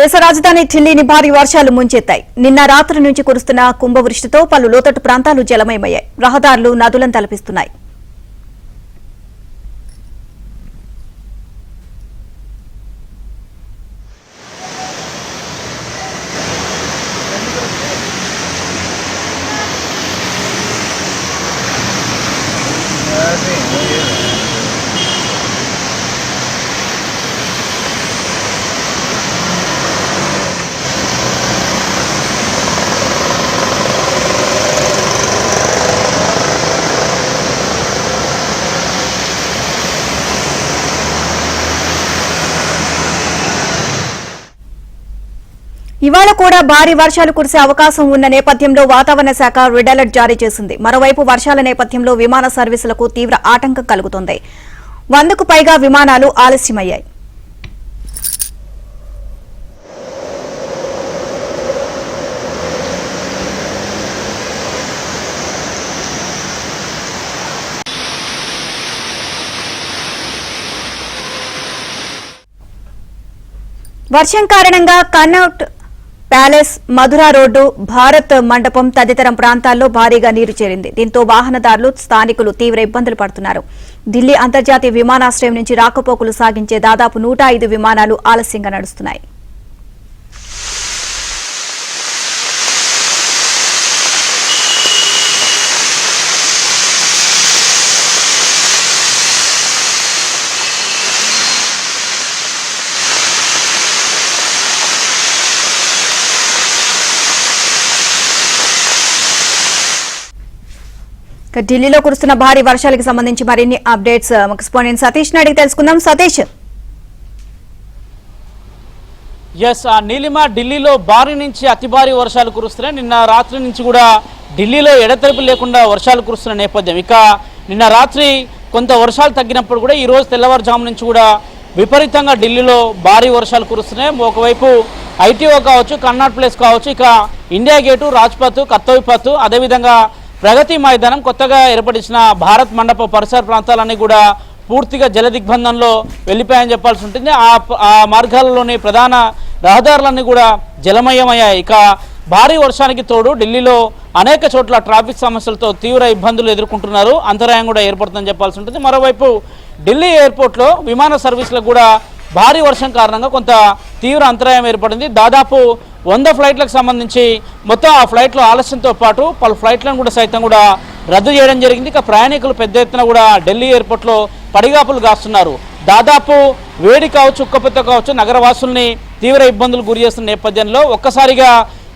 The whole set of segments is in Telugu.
దేశ రాజధాని ఢిల్లీని భారీ వర్షాలు ముంచెత్తాయి. నిన్న రాత్రి నుంచి కురుస్తున్న కుంభవృష్టితో పలు లోతట్టు ప్రాంతాలు జలమయమయ్యాయి. రహదారులు నదులను తలపిస్తున్నాయి. ఇవాళ కూడా భారీ వర్షాలు కురిసే అవకాశం ఉన్న నేపథ్యంలో వాతావరణ శాఖ రెడ్ అలర్ట్ జారీ చేసింది. మరోవైపు వర్షాల నేపథ్యంలో విమాన సర్వీసులకు తీవ్ర ఆటంకం కలుగుతోంది. 100కు పైగా విమానాలు ఆలస్యమయ్యాయి. వర్షం కారణంగా కన్నౌట్ ప్యాలెస్, మధురా రోడ్డు, భారత్ మండపం తదితర ప్రాంతాల్లో భారీగా నీరు చేరింది. దీంతో వాహనదారులు, స్థానికులు తీవ్ర ఇబ్బందులు పడుతున్నారు. ఢిల్లీ అంతర్జాతీయ విమానాశ్రయం నుంచి రాకపోకలు సాగించే దాదాపు 105 విమానాలు ఆలస్యంగా నడుస్తున్నాయి. ఢిల్లీలో కురుస్తున్న భారీ వర్షాలకు సంబంధించి మరిన్ని అప్డేట్స్ కరెస్పాండెంట్ సతీష్ అడిగి తెలుసుకుందాం. సతీష్, నీలిమ, ఢిల్లీలో భారీ నుంచి అతి భారీ వర్షాలు కురుస్తున్నాయి. నిన్న రాత్రి నుంచి కూడా ఢిల్లీలో ఎడతెరిపి లేకుండా వర్షాలు కురుస్తున్న నేపథ్యం. ఇక నిన్న రాత్రి కొంత వర్షాలు తగ్గినప్పుడు కూడా ఈరోజు తెల్లవారుజాము నుంచి కూడా విపరీతంగా ఢిల్లీలో భారీ వర్షాలు కురుస్తున్నాయి. ఒకవైపు ఐటీఓ కావచ్చు, కన్నాట్ ప్లేస్ కావచ్చు, ఇక ఇండియా గేటు, రాజ్పథ్, కర్తవ్యపథ్, అదేవిధంగా ప్రగతి మైదానం, కొత్తగా ఏర్పడిన భారత్ మండప పరిసర ప్రాంతాలన్నీ కూడా పూర్తిగా జల దిగ్బంధంలో వెళ్ళిపోయాయని చెప్పాల్సి ఉంటుంది. ఆ మార్గాలలోని ప్రధాన రహదారులన్నీ కూడా జలమయమయ్యాయి. ఇక భారీ వర్షానికి తోడు ఢిల్లీలో అనేక చోట్ల ట్రాఫిక్ సమస్యలతో తీవ్ర ఇబ్బందులు ఎదుర్కొంటున్నారు. అంతరాయం కూడా ఏర్పడుతుందని చెప్పాల్సి ఉంటుంది. మరోవైపు ఢిల్లీ ఎయిర్పోర్ట్లో విమాన సర్వీసులకు కూడా భారీ వర్షం కారణంగా కొంత తీవ్ర అంతరాయం ఏర్పడింది. దాదాపు 100 ఫ్లైట్లకు సంబంధించి మొత్తం ఆ ఫ్లైట్లో ఆలస్యంతో పాటు పలు ఫ్లైట్లను కూడా సైతం కూడా రద్దు చేయడం జరిగింది. ఇక ప్రయాణికులు పెద్ద ఎత్తున కూడా ఢిల్లీ ఎయిర్పోర్ట్లో పడిగాపులు కాస్తున్నారు. దాదాపు వేడి కావచ్చు, ఉక్కపోత కావచ్చు, నగరవాసుల్ని తీవ్ర ఇబ్బందులు గురి చేస్తున్న నేపథ్యంలో ఒక్కసారిగా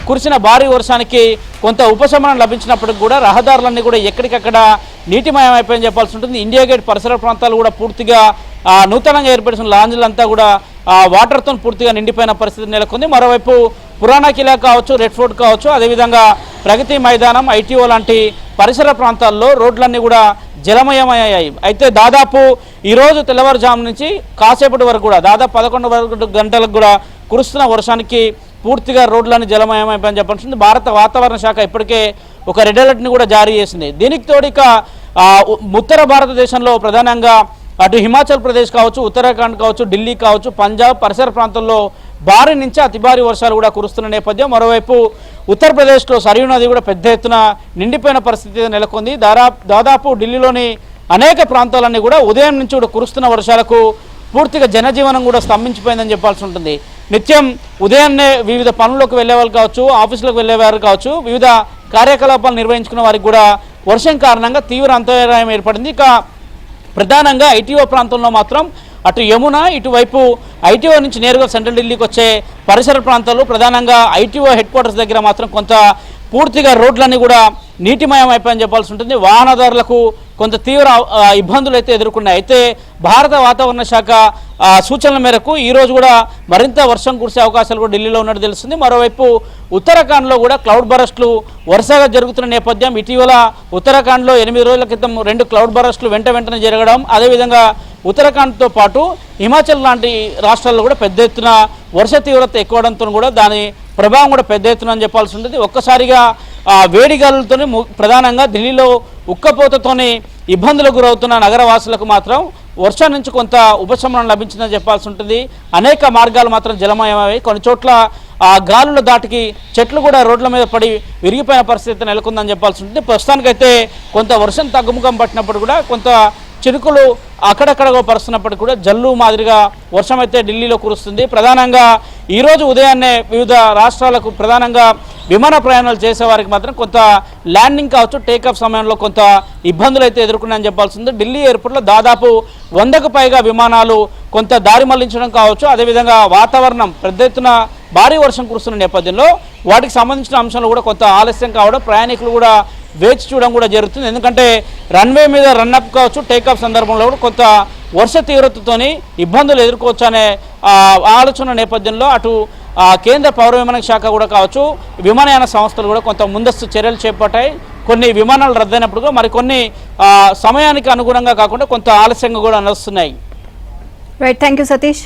కురిసిన భారీ వర్షానికి కొంత ఉపశమనం లభించినప్పటికి కూడా రహదారులన్నీ కూడా ఎక్కడికక్కడ నీటిమయం అయిపోయిందని చెప్పాల్సి ఉంటుంది. ఇండియా గేట్ పరిసర ప్రాంతాలు కూడా పూర్తిగా నూతనంగా ఏర్పడిన లాంజ్లంతా కూడా వాటర్తో పూర్తిగా నిండిపోయిన పరిస్థితి నెలకొంది. మరోవైపు పురాణా కిలా కావచ్చు, రెడ్ ఫోర్ట్ కావచ్చు, అదేవిధంగా ప్రగతి మైదానం, ఐటీఓ లాంటి పరిసర ప్రాంతాల్లో రోడ్లన్నీ కూడా జలమయమయ్యాయి. అయితే దాదాపు ఈరోజు తెల్లవారుజాము నుంచి కాసేపటి వరకు కూడా దాదాపు 11 గంటలకు కూడా కురుస్తున్న వర్షానికి పూర్తిగా రోడ్లన్నీ జలమయమైపోయాయని చెప్పాల్సింది. భారత వాతావరణ శాఖ ఇప్పటికే ఒక రెడ్ అలర్ట్ని కూడా జారీ చేసింది. దీనికి తోడు ఇక ఉత్తర భారతదేశంలో ప్రధానంగా అటు హిమాచల్ ప్రదేశ్ కావచ్చు, ఉత్తరాఖండ్ కావచ్చు, ఢిల్లీ కావచ్చు, పంజాబ్ పరిసర ప్రాంతాల్లో భారీ నుంచి అతి భారీ వర్షాలు కూడా కురుస్తున్న నేపథ్యం. మరోవైపు ఉత్తరప్రదేశ్లో సరియు నది కూడా పెద్ద ఎత్తున నిండిపోయిన పరిస్థితి నెలకొంది. దాదాపు ఢిల్లీలోని అనేక ప్రాంతాలన్నీ కూడా ఉదయం నుంచి కూడా కురుస్తున్న వర్షాలకు పూర్తిగా జనజీవనం కూడా స్తంభించిపోయిందని చెప్పాల్సి ఉంటుంది. నిత్యం ఉదయాన్నే వివిధ పనులకు వెళ్ళే వాళ్ళు కావచ్చు, ఆఫీసులకు వెళ్ళేవారు కావచ్చు, వివిధ కార్యకలాపాలు నిర్వహించుకున్న వారికి కూడా వర్షం కారణంగా తీవ్ర అంతరాయం ఏర్పడింది. ఇక ప్రధానంగా ఐటీఓ ప్రాంతంలో మాత్రం అటు యమున, ఇటువైపు ఐటీఓ నుంచి నేరుగా సెంట్రల్ ఢిల్లీకి వచ్చే పరిసర ప్రాంతాలు, ప్రధానంగా ఐటీఓ హెడ్ క్వార్టర్స్ దగ్గర మాత్రం కొంత పూర్తిగా రోడ్లన్నీ కూడా నీటిమయం అయిపోయని చెప్పాల్సి ఉంటుంది. వాహనదారులకు కొంత తీవ్ర ఇబ్బందులు అయితే ఎదుర్కొన్నాయి. అయితే భారత వాతావరణ శాఖ సూచనల మేరకు ఈరోజు కూడా మరింత వర్షం కురిసే అవకాశాలు కూడా ఢిల్లీలో ఉన్నట్టు తెలుస్తుంది. మరోవైపు ఉత్తరాఖండ్లో కూడా క్లౌడ్ బరస్టులు వరుసగా జరుగుతున్న నేపథ్యం. ఇటీవల ఉత్తరాఖండ్లో 8 రోజుల క్రితం 2 క్లౌడ్ బరస్టులు వెంటనే జరగడం, అదేవిధంగా ఉత్తరాఖండ్తో పాటు హిమాచల్ లాంటి రాష్ట్రాల్లో కూడా పెద్ద ఎత్తున వర్ష తీవ్రత ఎక్కువడంతో కూడా దాని ప్రభావం కూడా పెద్ద ఎత్తున అని చెప్పాల్సి ఉంటుంది. ఒక్కసారిగా వేడి గాలులతోనే ప్రధానంగా ఢిల్లీలో ఉక్కపోతతోనే ఇబ్బందులకు గురవుతున్న నగరవాసులకు మాత్రం వర్షం నుంచి కొంత ఉపశమనం లభించిందని చెప్పాల్సి ఉంటుంది. అనేక మార్గాలు మాత్రం జలమయమయ్యాయి. కొన్ని చోట్ల ఆ గాలుల దాటికి చెట్లు కూడా రోడ్ల మీద పడి విరిగిపోయిన పరిస్థితి నెలకొందని చెప్పాల్సి ఉంటుంది. ప్రస్తుతానికైతే కొంత వర్షం తగ్గుముఖం పట్టినప్పుడు కూడా కొంత చిరుకులు అక్కడక్కడ పరుస్తున్నప్పటికీ కూడా జల్లు మాదిరిగా వర్షం అయితే ఢిల్లీలో కురుస్తుంది. ప్రధానంగా ఈరోజు ఉదయాన్నే వివిధ రాష్ట్రాలకు ప్రధానంగా విమాన ప్రయాణాలు చేసేవారికి మాత్రం కొంత ల్యాండింగ్ కావచ్చు, టేకాఫ్ సమయంలో కొంత ఇబ్బందులు అయితే ఎదుర్కొన్నాయని చెప్పాల్సింది. ఢిల్లీ ఎయిర్పోర్ట్లో దాదాపు 100కు పైగా విమానాలు కొంత దారి మళ్లించడం కావచ్చు, అదేవిధంగా వాతావరణం పెద్ద ఎత్తున భారీ వర్షం కురుస్తున్న నేపథ్యంలో వాటికి సంబంధించిన అంశాలు కూడా కొంత ఆలస్యం కావడం, ప్రయాణికులు కూడా వేచి చూడడం కూడా జరుగుతుంది. ఎందుకంటే రన్వే మీద రన్అప్ కావచ్చు, టేకాఫ్ సందర్భంలో కూడా కొంత వర్ష తీవ్రతతోని ఇబ్బందులు ఎదుర్కోవచ్చు అనే ఆలోచన నేపథ్యంలో అటు కేంద్ర పౌర విమానయాన శాఖ కూడా కావచ్చు, విమానయాన సంస్థలు కూడా కొంత ముందస్తు చర్యలు చేపట్టాయి. కొన్ని విమానాలు రద్దయినప్పుడు మరికొన్ని సమయానికి అనుగుణంగా కాకుండా కొంత ఆలస్యంగా కూడా నడుస్తున్నాయి. Right, thank you Satish.